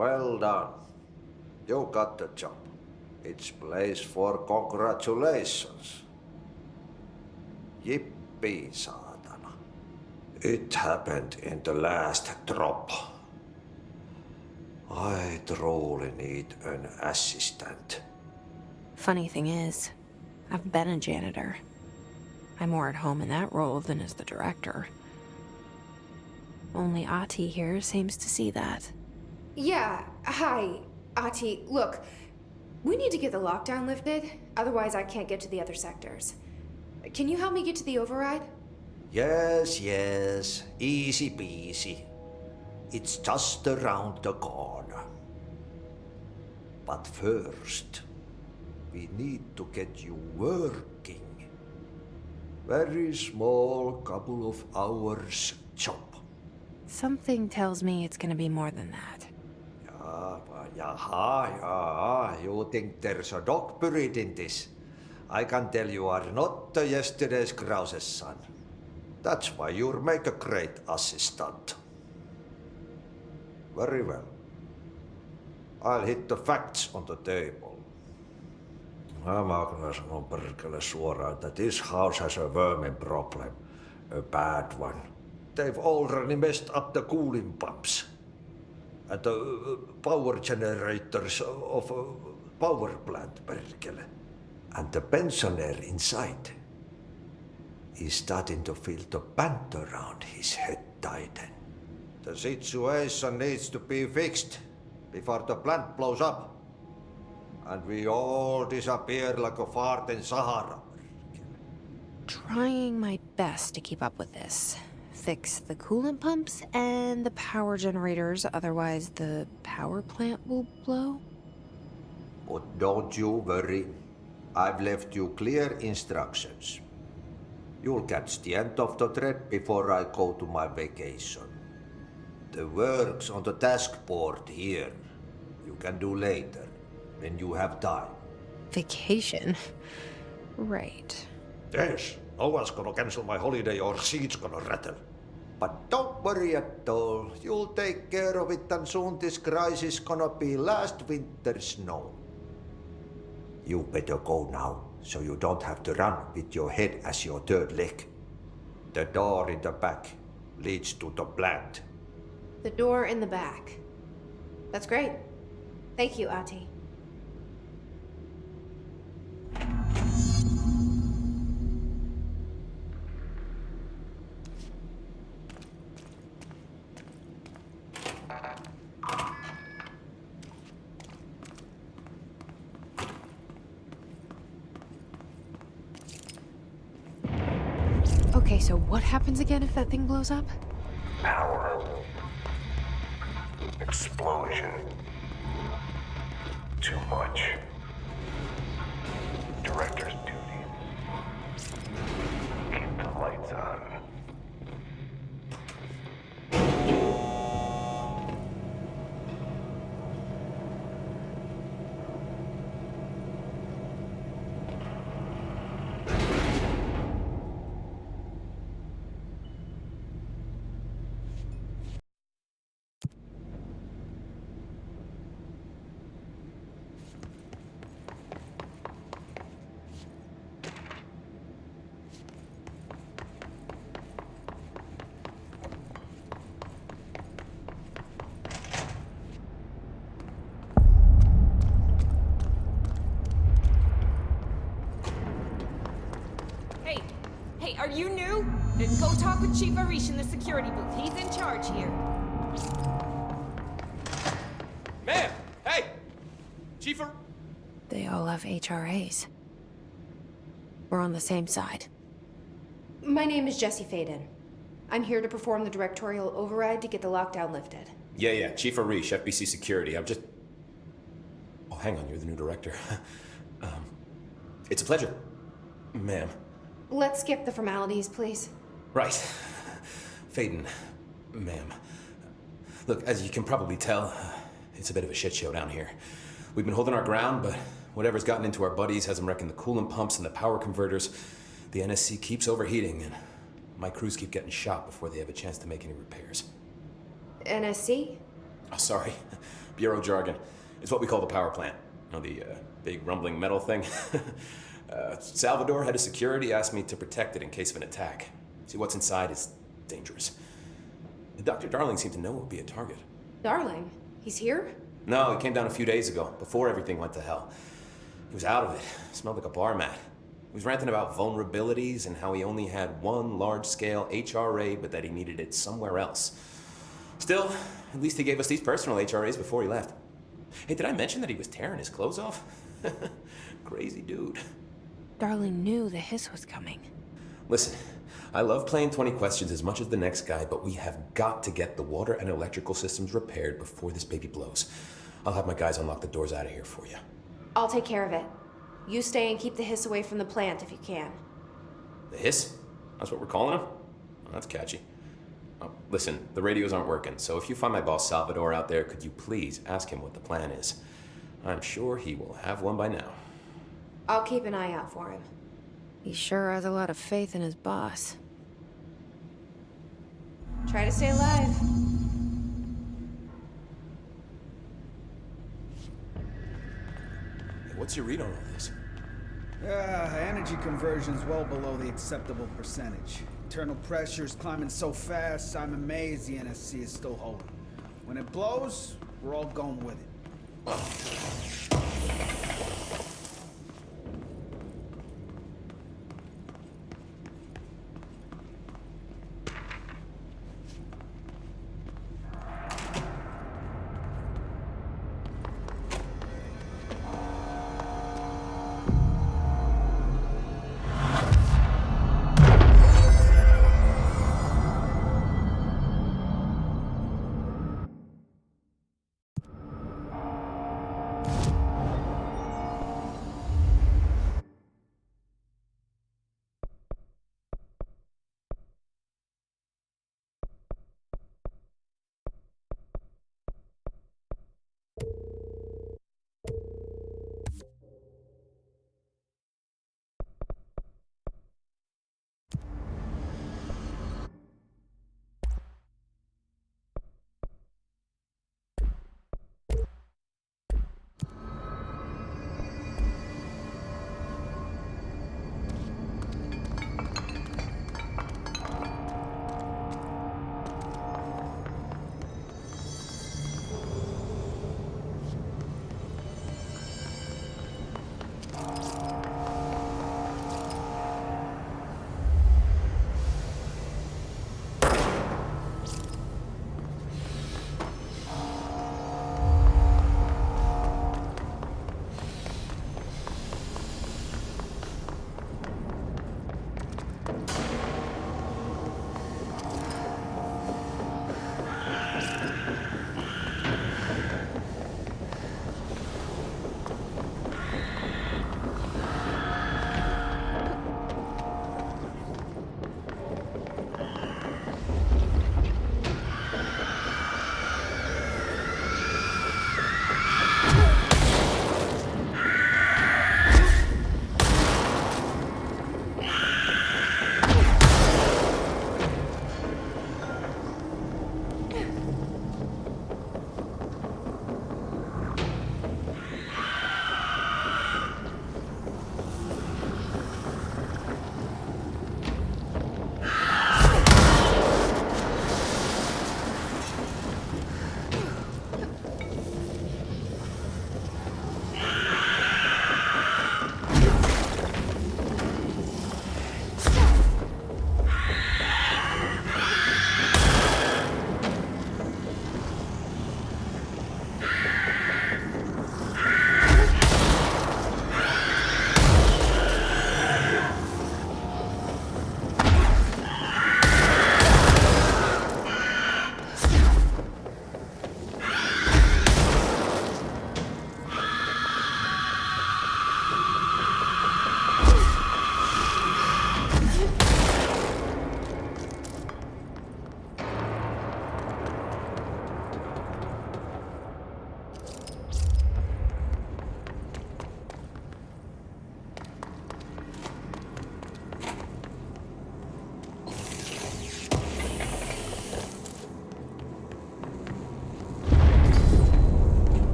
Well done. You got the job. It's place for congratulations. Yippee, saatana. It happened in the last drop. I truly need an assistant. Funny thing is, I've been a janitor. I'm more at home in that role than as the director. Only Ati here seems to see that. Yeah, hi, Ati. Look, we need to get the lockdown lifted, otherwise I can't get to the other sectors. Can you help me get to the override? Yes, easy peasy. It's just around the corner. But first, we need to get you working. Very small, couple of hours job. Something tells me it's gonna be more than that. You think there's a dog buried in this? I can tell you are not yesterday's Krause's son. That's why you'll make a great assistant. Very well. I'll hit the facts on the table. Mä kyllä sanon perkele suoraan, että this house has a vermin problem. A bad one. They've already messed up the cooling pumps. And the power generators of a power plant, perkele. And the pensioner inside is starting to feel the band around his head tighten. The situation needs to be fixed before the plant blows up. And we all disappear like a fart in Sahara. Trying my best to keep up with this. Fix the coolant pumps and the power generators, otherwise the power plant will blow. But don't you worry. I've left you clear instructions. You'll catch the end of the thread before I go to my vacation. The work's on the task board here. You can do later, when you have time. Vacation? Right. Yes, no one's gonna cancel my holiday or seat's gonna rattle. But don't worry at all. You'll take care of it and soon this crisis gonna be last winter's snow. You better go now, so you don't have to run with your head as your third leg. The door in the back leads to the plant. The door in the back. That's great. Thank you, Ati. Okay, so what happens again if that thing blows up? Power. Explosion. Too much. Director's duty. Keep the lights on. Hey, are you new? Then go talk with Chief Arish in the security booth. He's in charge here. Ma'am! Hey! Chief They all have HRAs. We're on the same side. My name is Jesse Faden. I'm here to perform the directorial override to get the lockdown lifted. Yeah, Chief Arish, FBC Security. I'm just... Oh, hang on, you're the new director. It's a pleasure, ma'am. Let's skip the formalities, please. Right. Faden, ma'am. Look, as you can probably tell, it's a bit of a shit show down here. We've been holding our ground, but whatever's gotten into our buddies has them wrecking the coolant pumps and the power converters. The NSC keeps overheating, and my crews keep getting shot before they have a chance to make any repairs. NSC? Oh, sorry. Bureau jargon. It's what we call the power plant. You know, the big rumbling metal thing? Salvador, head of security, asked me to protect it in case of an attack. See, what's inside is dangerous. Dr. Darling seemed to know it would be a target. Darling, he's here? No, he came down a few days ago, before everything went to hell. He was out of it. Smelled like a bar mat. He was ranting about vulnerabilities and how he only had one large-scale HRA, but that he needed it somewhere else. Still, at least he gave us these personal HRAs before he left. Hey, did I mention that he was tearing his clothes off? Crazy dude. Darling knew the hiss was coming. Listen, I love playing 20 questions as much as the next guy, but we have got to get the water and electrical systems repaired before this baby blows. I'll have my guys unlock the doors out of here for you. I'll take care of it. You stay and keep the hiss away from the plant if you can. The hiss? That's what we're calling him? Oh, that's catchy. Oh, listen, the radios aren't working, so if you find my boss Salvador out there, could you please ask him what the plan is? I'm sure he will have one by now. I'll keep an eye out for him. He sure has a lot of faith in his boss. Try to stay alive. Hey, what's your read on all this? Energy conversion's well below the acceptable percentage. Internal pressure's climbing so fast, I'm amazed the NSC is still holding. When it blows, we're all going with it.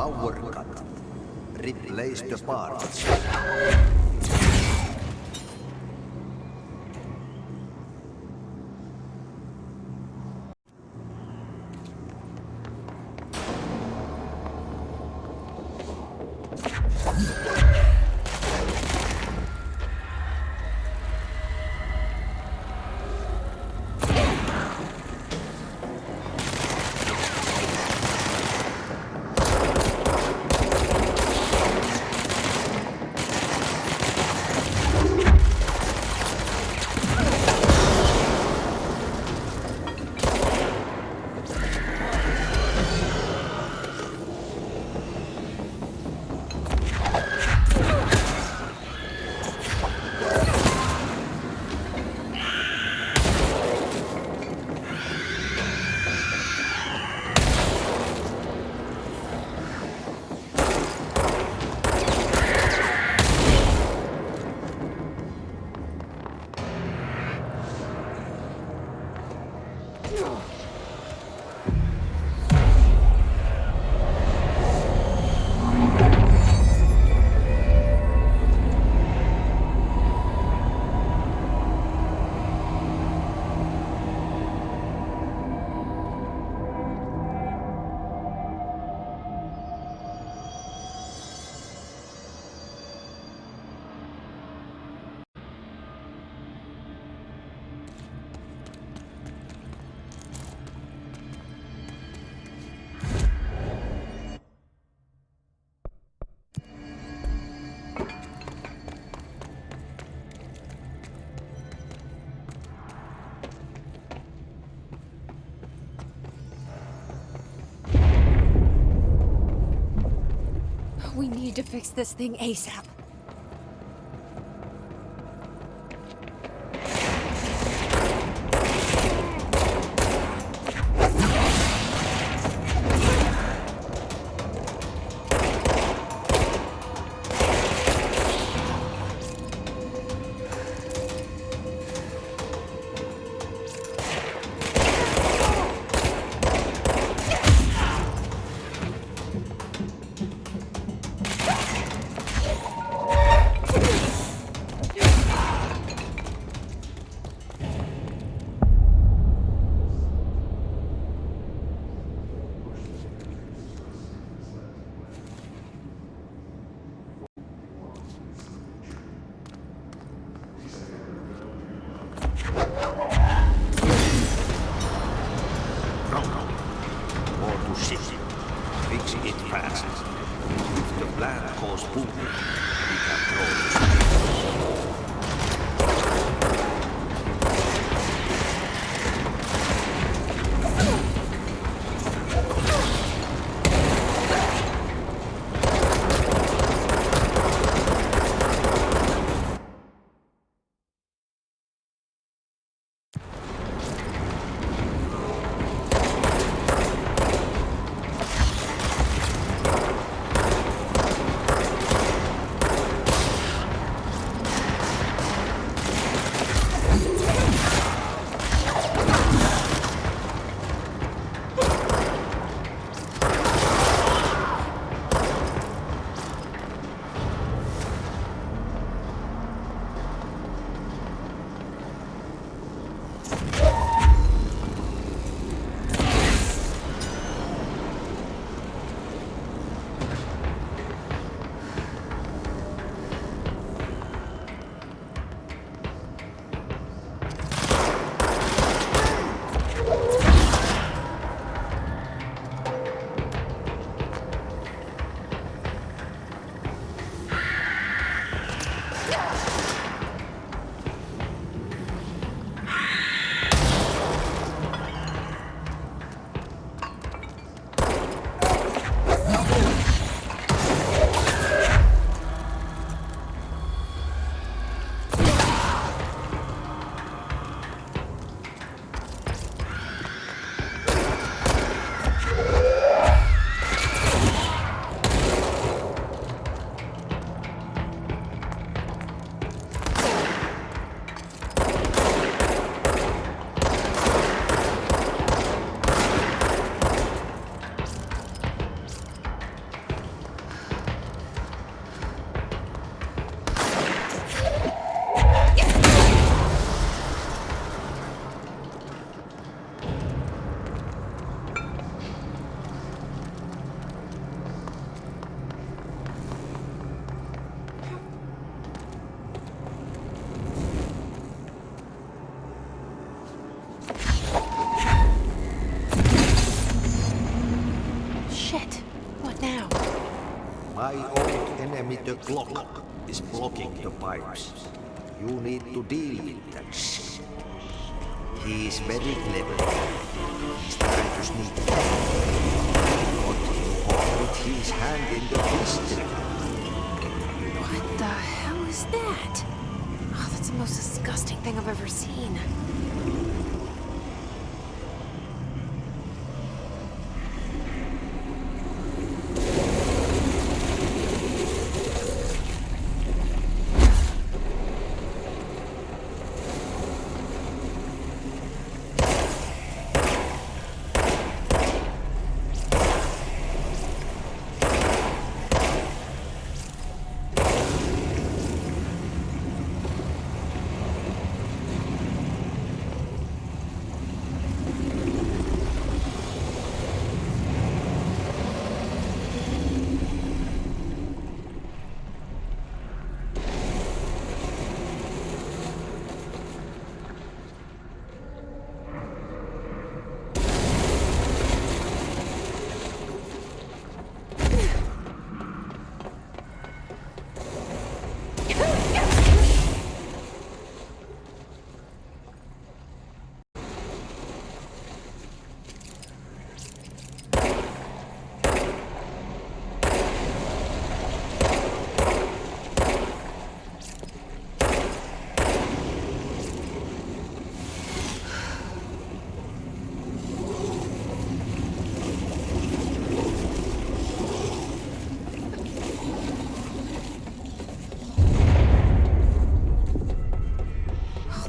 Power cut. Replace the parts. We need to fix this thing ASAP. Fix it fast. If the plant goes boom, we can throw this. high old enemy the clock is blocking the pipes. You need to deal with that shit. He is very clever. He's trying to sneak up. But with his hand in the pistol. What the hell is that? Oh, that's the most disgusting thing I've ever seen.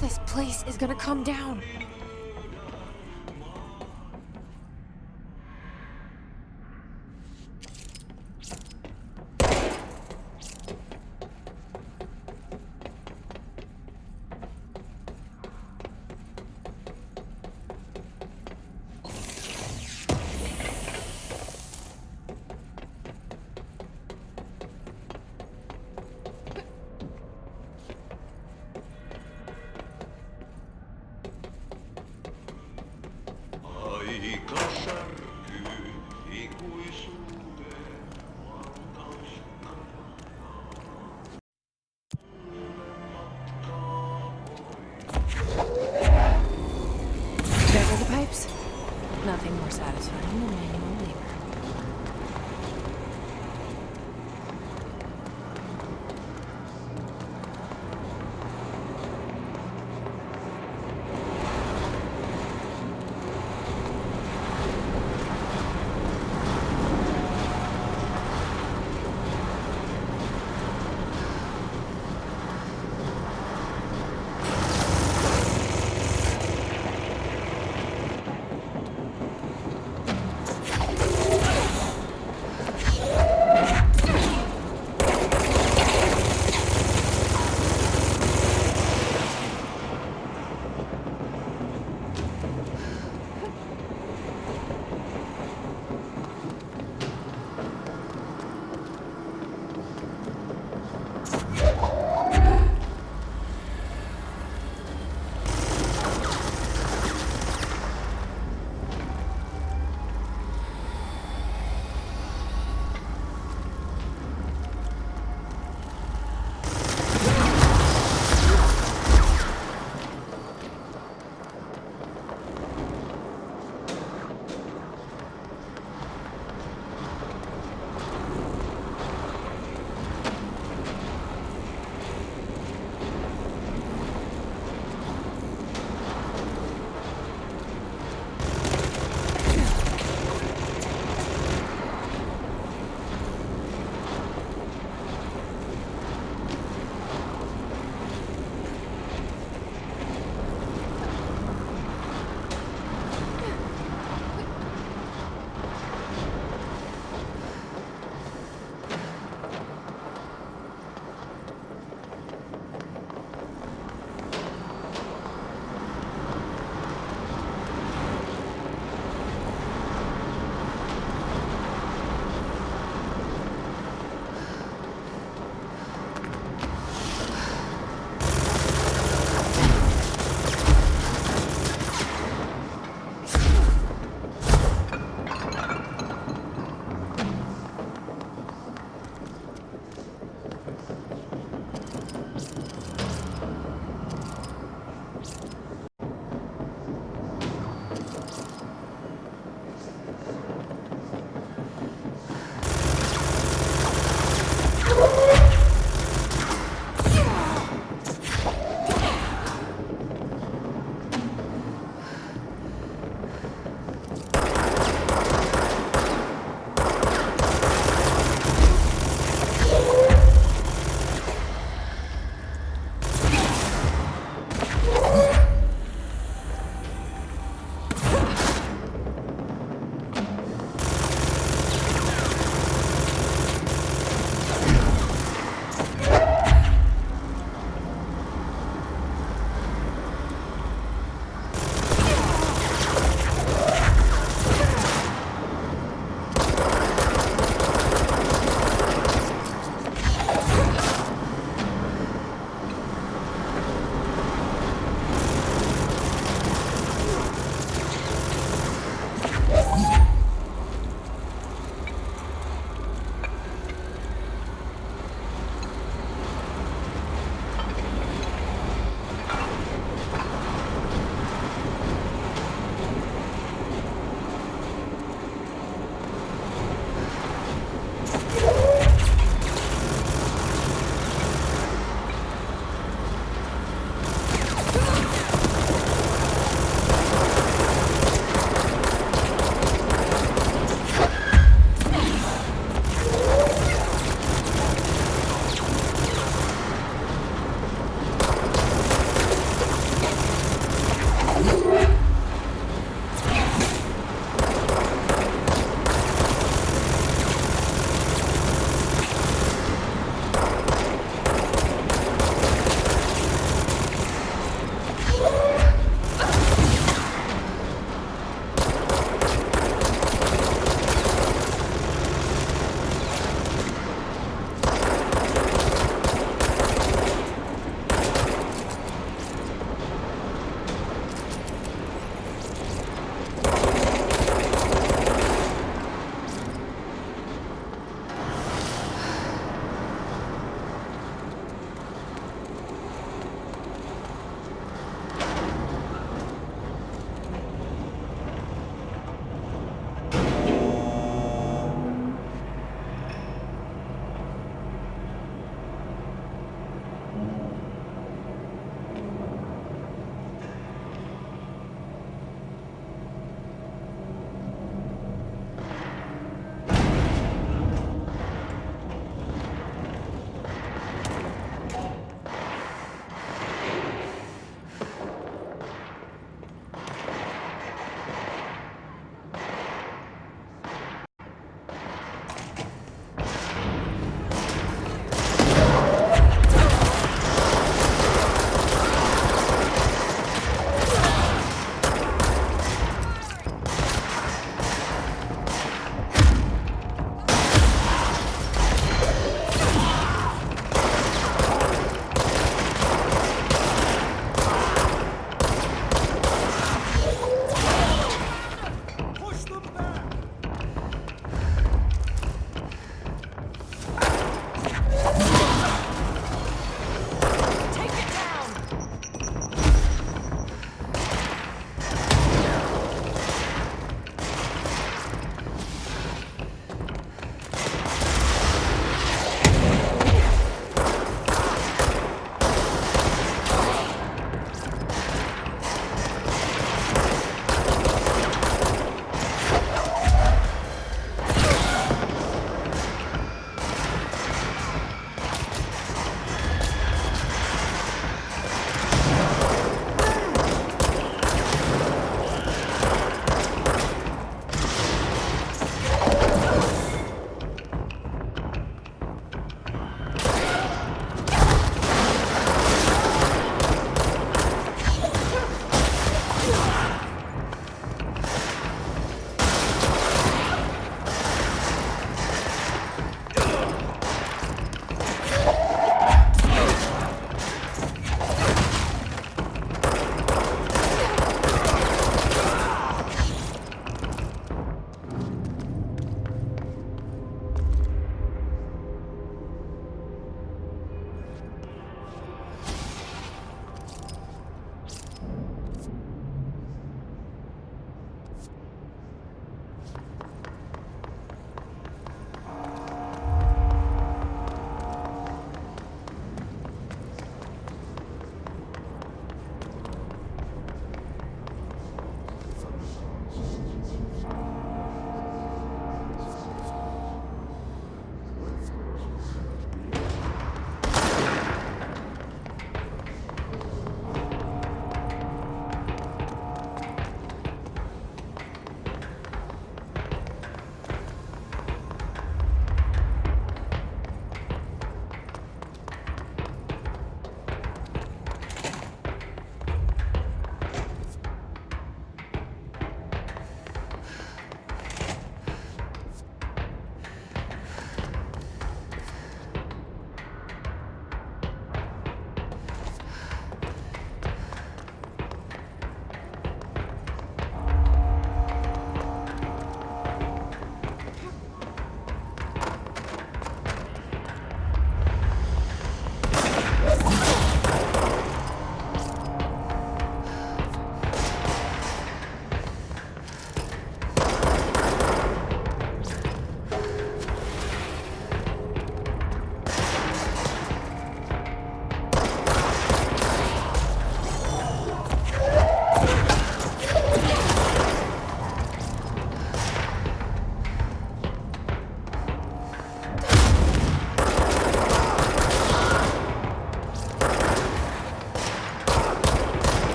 This place is gonna come down. Aika särkyy ikuisuuteen. There go the pipes. Nothing more satisfying than manual labor.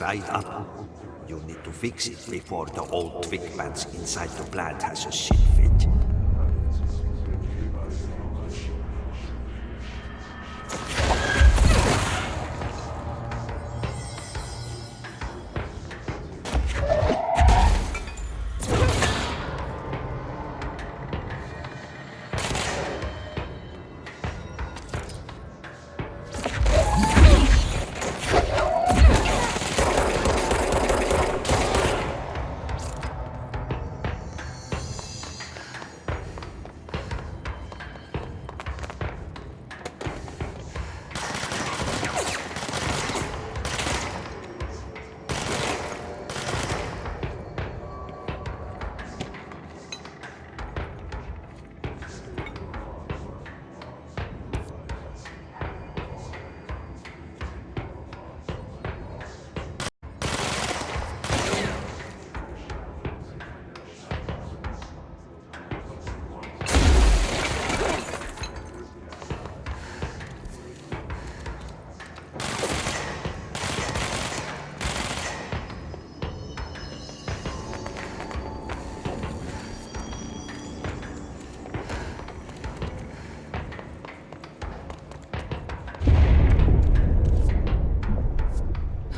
dried up. You need to fix it before the old twig pants inside the plant has a shit fit.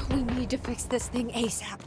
We need to fix this thing ASAP.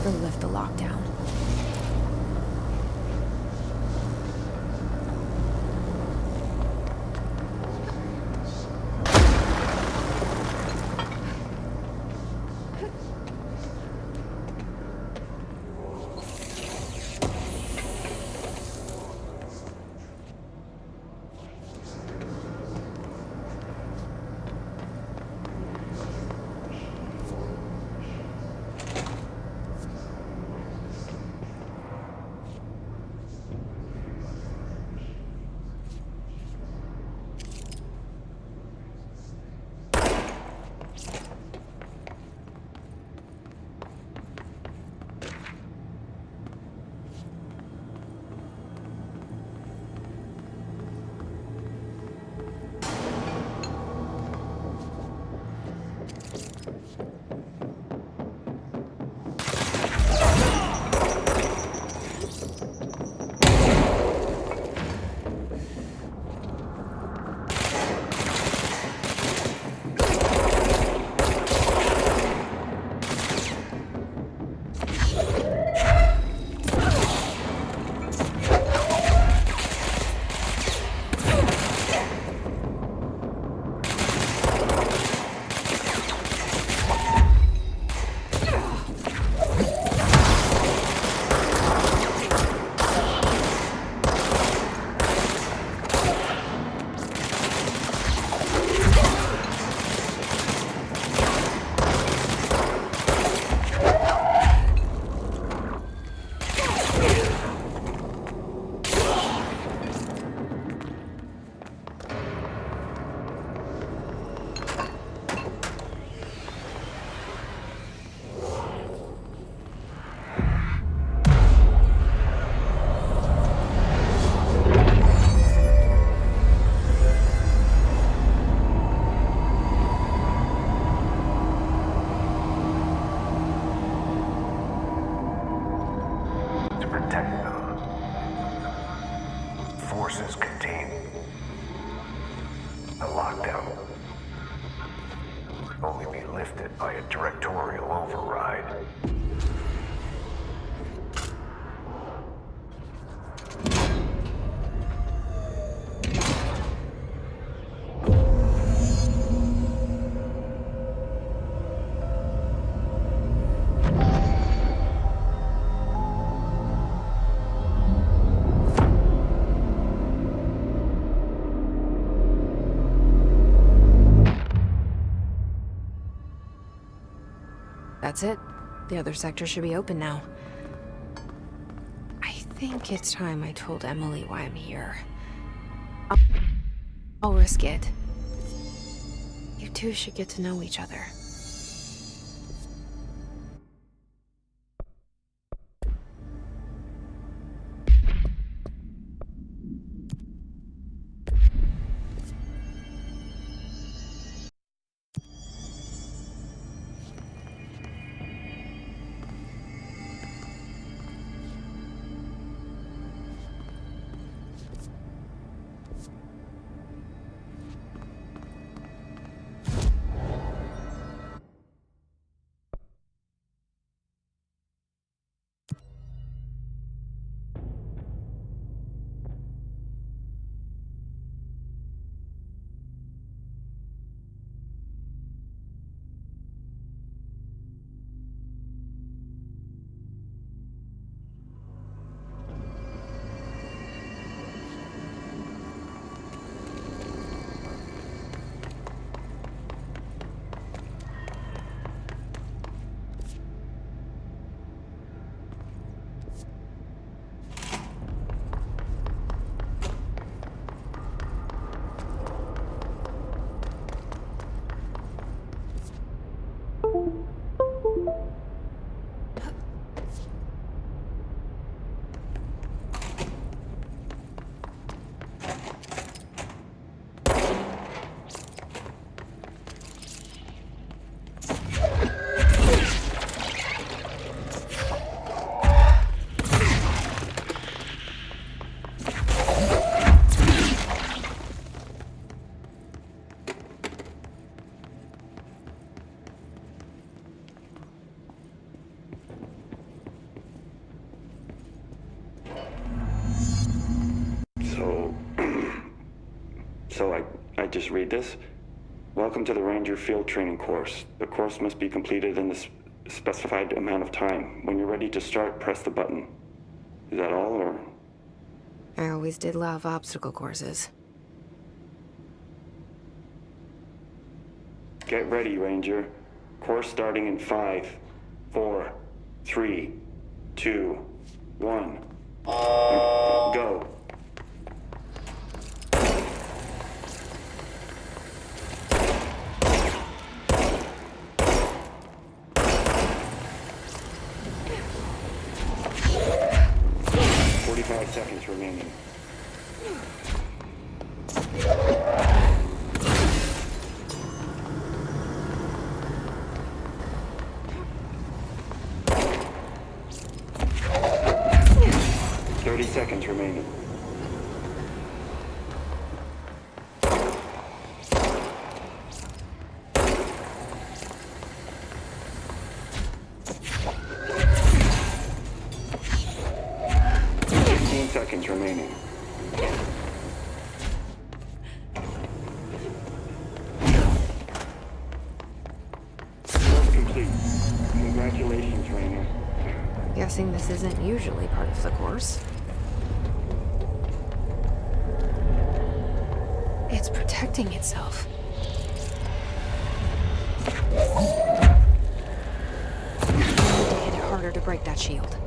Lift the lockdown. only be lifted by a directorial override. That's it. The other sector should be open now. I think it's time I told Emily why I'm here. I'll risk it. You two should get to know each other. So I just read this. Welcome to the Ranger Field Training course. The course must be completed in the specified amount of time. When you're ready to start, press the button. Is that all, or? I always did love obstacle courses. Get ready, Ranger. Course starting in 5, 4, 3, 2, 1. Go. Seconds remaining. Seconds remaining. Seconds remaining. Course complete. Congratulations, Rainer. Guessing this isn't usually part of the course. It's protecting itself. Need to hit it harder to break that shield.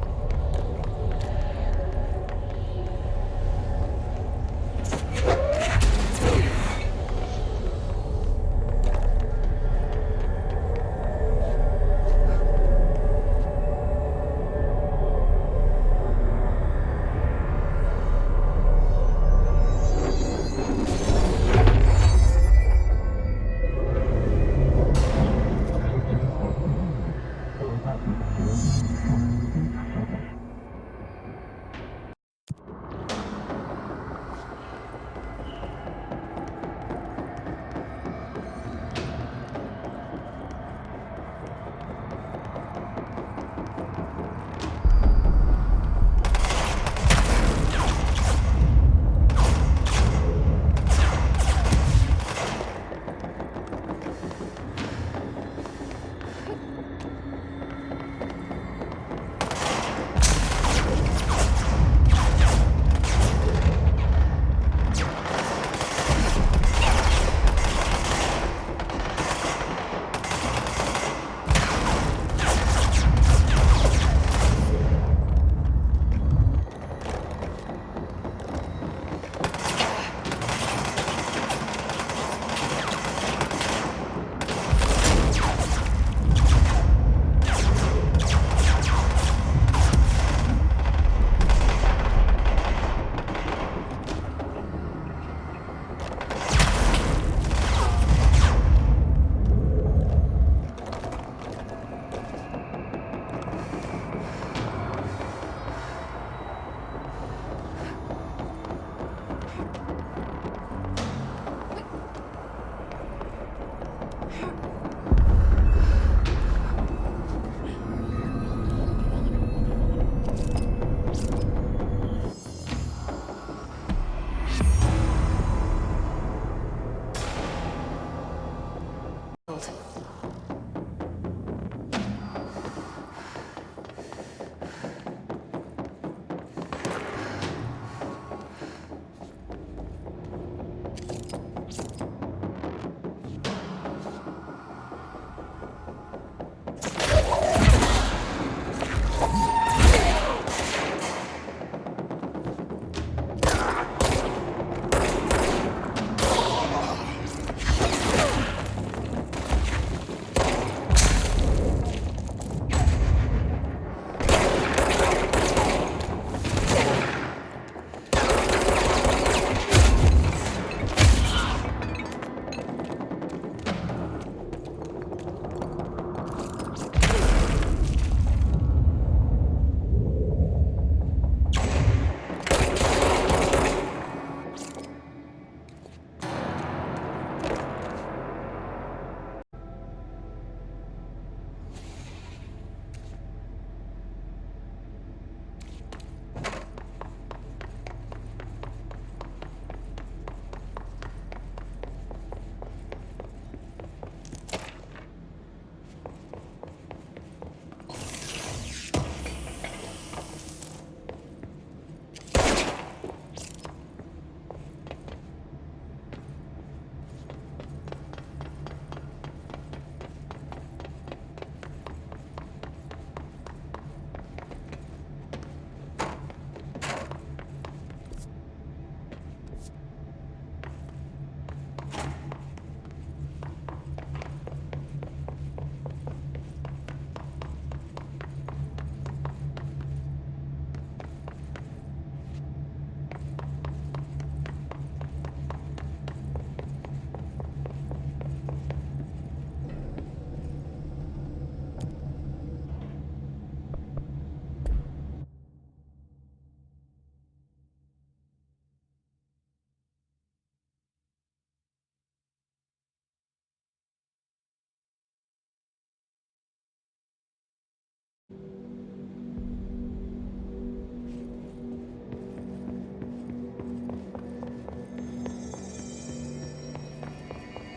failed.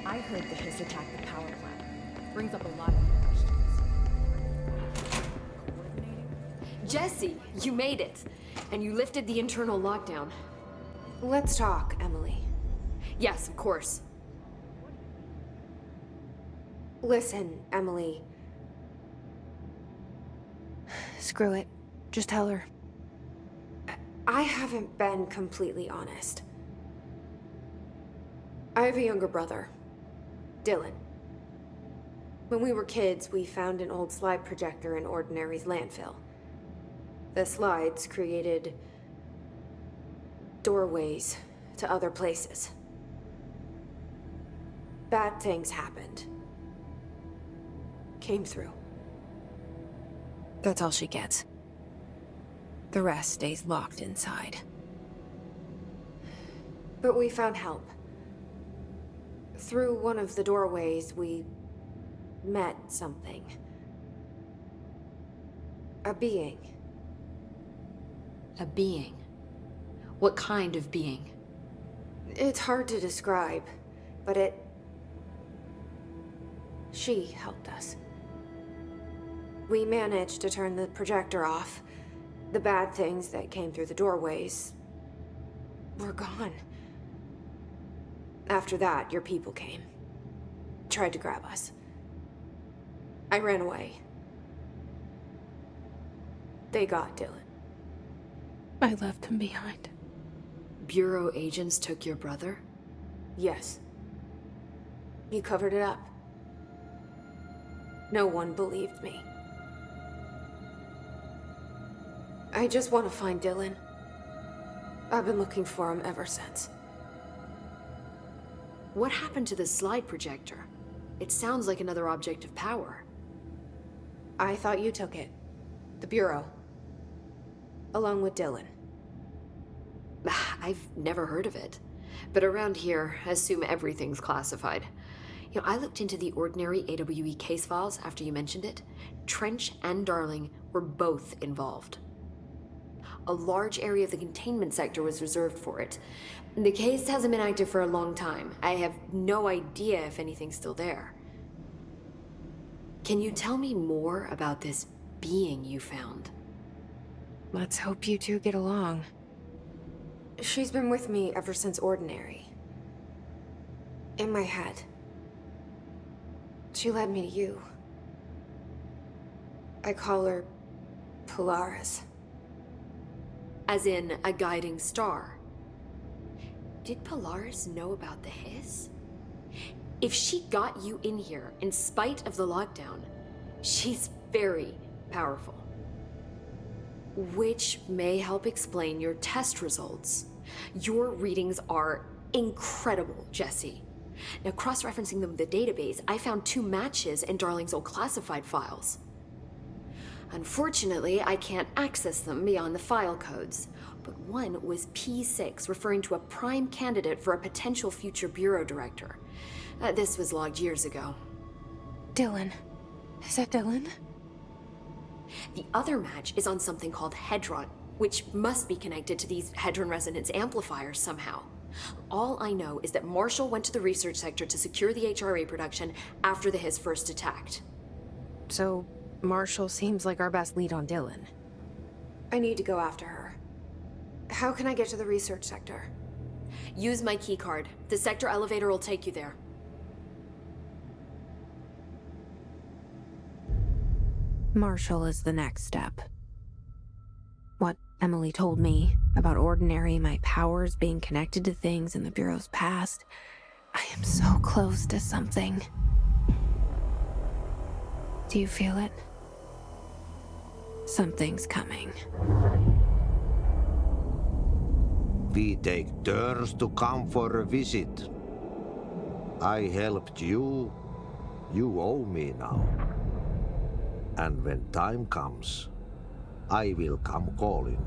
I heard the Hiss attacked the power plant. Brings up a lot of questions. Coordinating? Jesse, you made it! And you lifted the internal lockdown. Let's talk, Emily. Yes, of course. Listen, Emily. Screw it. Just tell her. I haven't been completely honest. I have a younger brother, Dylan. When we were kids, we found an old slide projector in Ordinary's landfill. The slides created doorways to other places. Bad things happened. Came through. That's all she gets. The rest stays locked inside. But we found help. Through one of the doorways, we met something. A being. A being? What kind of being? It's hard to describe, but she helped us. We managed to turn the projector off. The bad things that came through the doorways were gone. After that, your people came. Tried to grab us. I ran away. They got Dylan. I left him behind. Bureau agents took your brother? Yes. You covered it up. No one believed me. I just want to find Dylan. I've been looking for him ever since. What happened to the slide projector? It sounds like another object of power. I thought you took it. The Bureau. Along with Dylan. I've never heard of it. But around here, assume everything's classified. You know, I looked into the Ordinary AWE case files after you mentioned it. Trench and Darling were both involved. A large area of the containment sector was reserved for it. The case hasn't been active for a long time. I have no idea if anything's still there. Can you tell me more about this being you found? Let's hope you two get along. She's been with me ever since Ordinary. In my head. She led me to you. I call her Polaris. As in a guiding star. Did Polaris know about the hiss? If she got you in here in spite of the lockdown, she's very powerful. Which may help explain your test results. Your readings are incredible, Jesse. Now, cross-referencing them with the database, I found 2 matches in Darling's old classified files. Unfortunately, I can't access them beyond the file codes, but one was P6, referring to a prime candidate for a potential future bureau director. This was logged years ago. Dylan. Is that Dylan? The other match is on something called Hedron, which must be connected to these Hedron resonance amplifiers somehow. All I know is that Marshall went to the research sector to secure the HRA production after the hiss first attacked. So, Marshall seems like our best lead on Dylan. I need to go after her. How can I get to the research sector? Use my keycard. The sector elevator will take you there. Marshall is the next step. What Emily told me about Ordinary, my powers being connected to things in the Bureau's past, I am so close to something. Do you feel it? Something's coming. We take turns to come for a visit. I helped you. You owe me now. And when time comes, I will come calling.